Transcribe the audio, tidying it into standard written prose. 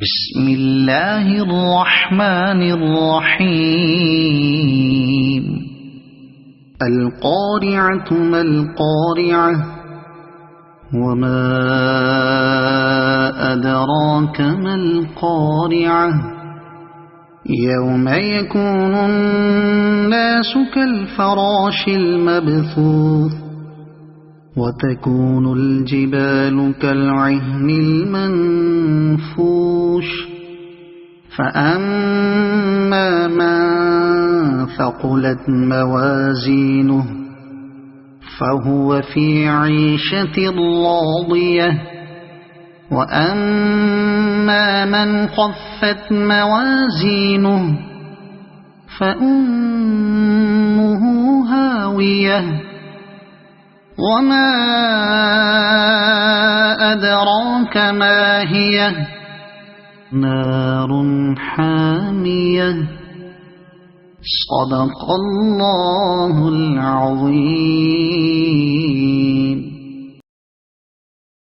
بسم الله الرحمن الرحيم القارعة ما القارعة وما أدراك ما القارعة يوم يكون الناس كالفراش المبثوث وتكون الجبال كالعهن المنفوش فأما من ثقلت موازينه فهو في عيشة راضية وأما من خفت موازينه فأمه هاوية وما أدراك ما هي نار حامية صدق الله العظيم.